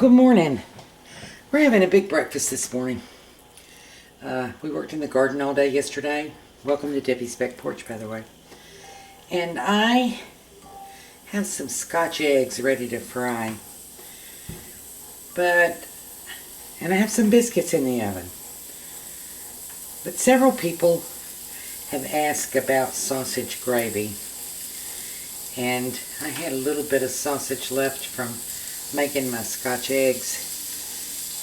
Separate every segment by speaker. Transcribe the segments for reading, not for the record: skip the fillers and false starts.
Speaker 1: Good morning. We're having a big breakfast this morning. We worked in the garden all day yesterday. Welcome to Debbie's Back Porch, by the way. And I have some Scotch eggs ready to fry. And I have some biscuits in the oven. But several people have asked about sausage gravy. And I had a little bit of sausage left from making my Scotch eggs.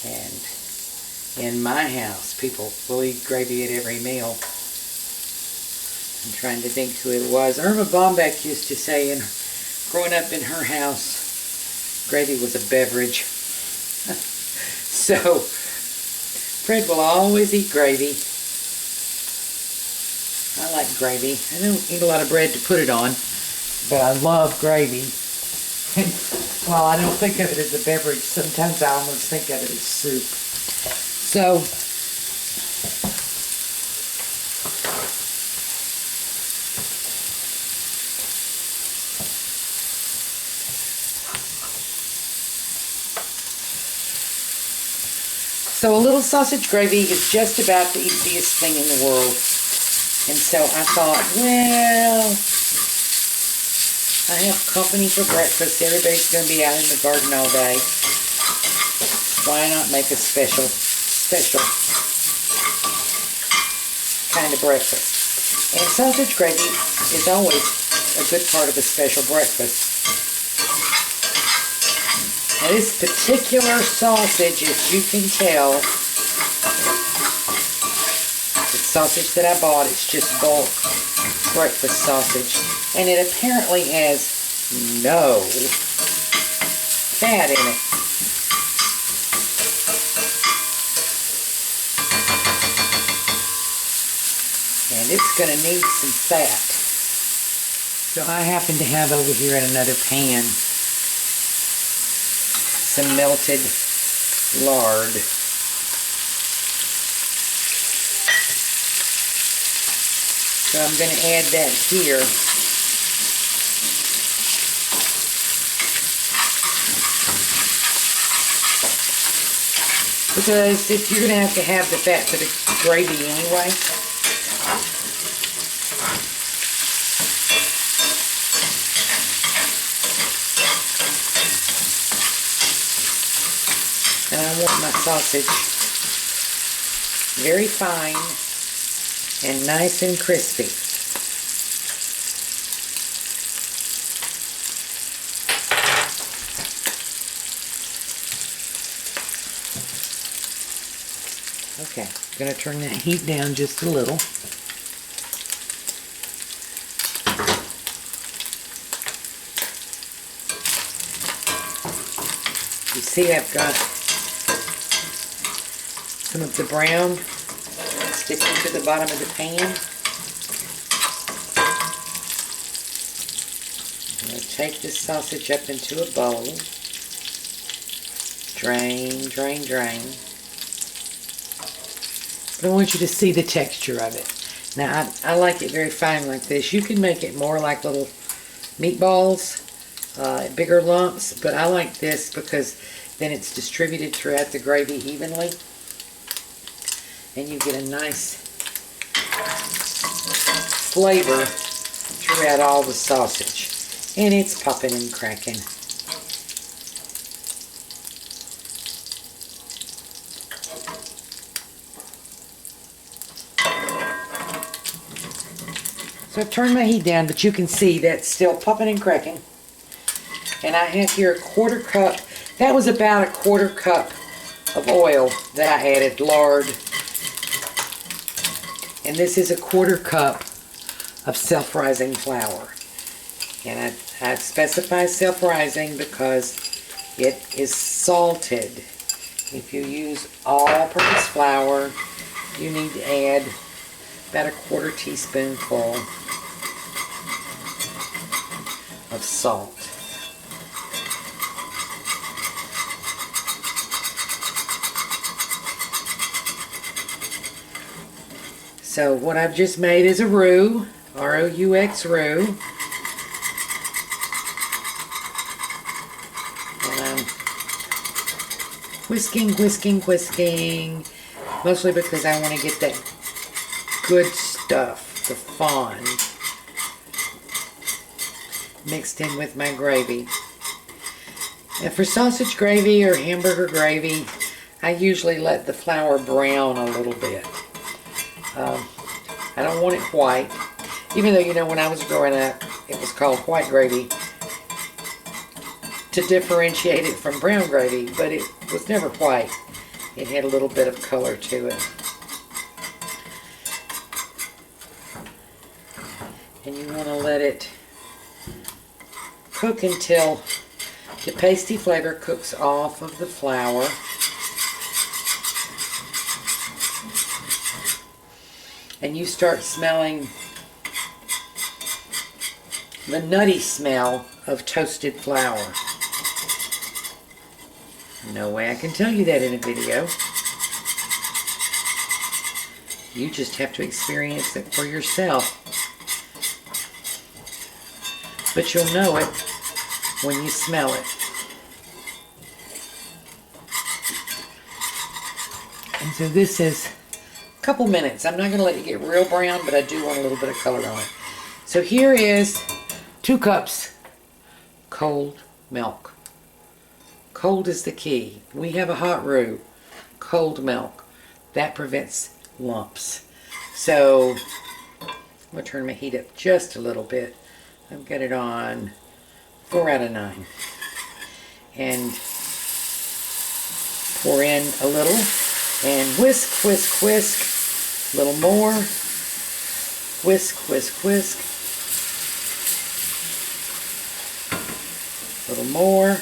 Speaker 1: And in my house, people will eat gravy at every meal. I'm trying to think who it was. Irma Bombeck used to say, growing up in her house, gravy was a beverage. So, Fred will always eat gravy. I like gravy. I don't eat a lot of bread to put it on, but I love gravy. Well, I don't think of it as a beverage. Sometimes I almost think of it as soup. So a little sausage gravy is just about the easiest thing in the world. And so I thought, well, I have company for breakfast. Everybody's going to be out in the garden all day. Why not make a special kind of breakfast? And sausage gravy is always a good part of a special breakfast. Now this particular sausage, as you can tell, the sausage that I bought, it's just bulk breakfast sausage. And it apparently has no fat in it. And it's going to need some fat. So I happen to have over here in another pan some melted lard. So I'm going to add that here. Because if you're going to have the fat for the gravy anyway. And I want my sausage very fine and nice and crispy. Okay, I'm going to turn that heat down just a little. You see I've got some of the brown sticking to the bottom of the pan. I'm going to take this sausage up into a bowl. Drain, drain, drain. But I want you to see the texture of it. Now, I like it very fine like this. You can make it more like little meatballs, bigger lumps, but I like this because then it's distributed throughout the gravy evenly. And you get a nice flavor throughout all the sausage. And it's popping and cracking. So I've turned my heat down, but you can see that's still popping and cracking. And I have here a 1/4 cup. That was about a 1/4 cup of oil that I added, lard. And this is a 1/4 cup of self-rising flour. And I specify self-rising because it is salted. If you use all-purpose flour, you need to add about a 1/4 teaspoonful of salt. So what I've just made is a roux, R-O-U-X roux. And I'm whisking, whisking, whisking. Mostly because I want to get that good stuff, the fond, mixed in with my gravy. And for sausage gravy or hamburger gravy, I usually let the flour brown a little bit. I don't want it white. Even though, you know, when I was growing up, it was called white gravy to differentiate it from brown gravy, but it was never white. It had a little bit of color to it. And you want to let it cook until the pasty flavor cooks off of the flour. And you start smelling the nutty smell of toasted flour. No way I can tell you that in a video. You just have to experience it for yourself. But you'll know it when you smell it. And so this is a couple minutes. I'm not going to let it get real brown, but I do want a little bit of color on it. So here is 2 cups cold milk. Cold is the key. We have a hot roux. Cold milk. That prevents lumps. So I'm going to turn my heat up just a little bit. I've got it on 4 out of 9. And pour in a little and whisk, whisk, whisk. A little more. Whisk, whisk, whisk. A little more.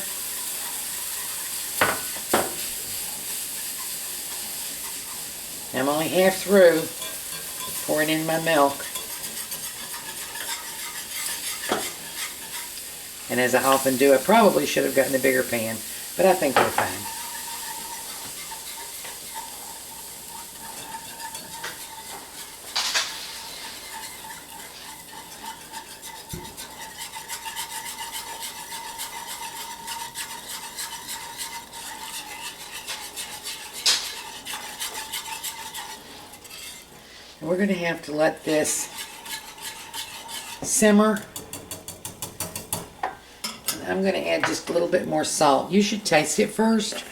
Speaker 1: I'm only half through pouring in my milk. And as I often do, I probably should have gotten a bigger pan, but I think we're fine. And we're going to have to let this simmer. I'm going to add just a little bit more salt. You should taste it first,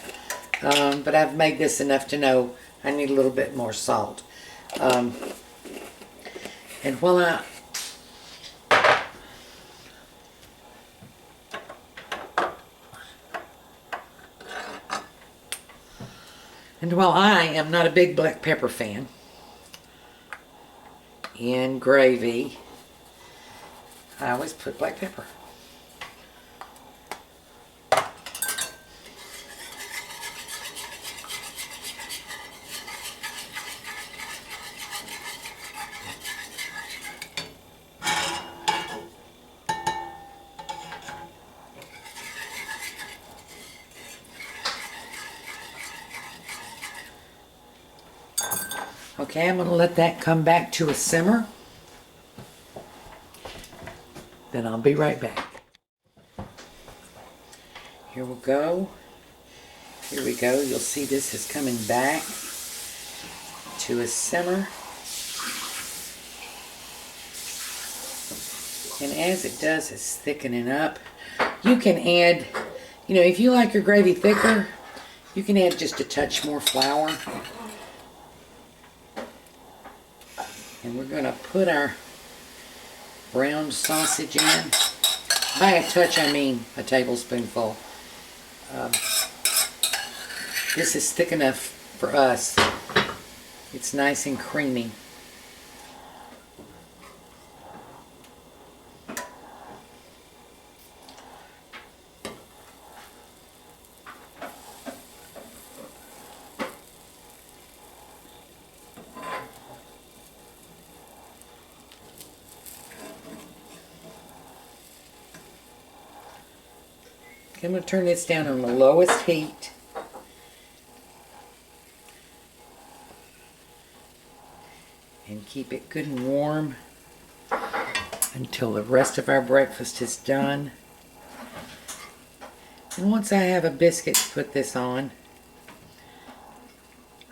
Speaker 1: but I've made this enough to know I need a little bit more salt. And while I am not a big black pepper fan in gravy, I always put black pepper. Okay, I'm going to let that come back to a simmer. Then I'll be right back. Here we go. Here we go. You'll see this is coming back to a simmer. And as it does, it's thickening up. You can add, you know, if you like your gravy thicker, you can add just a touch more flour. And we're going to put our browned sausage in. By a touch, I mean a tablespoonful. This is thick enough for us. It's nice and creamy. I'm going to turn this down on the lowest heat. And keep it good and warm until the rest of our breakfast is done. And once I have a biscuit to put this on,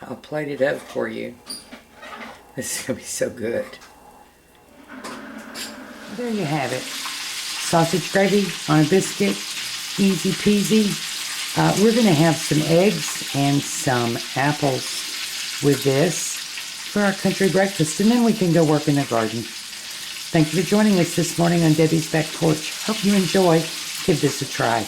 Speaker 1: I'll plate it up for you. This is going to be so good. There you have it. Sausage gravy on a biscuit. Easy peasy. We're going to have some eggs and some apples with this for our country breakfast, and then we can go work in the garden. Thank you for joining us this morning on Debbie's Back Porch. Hope you enjoy. Give this a try.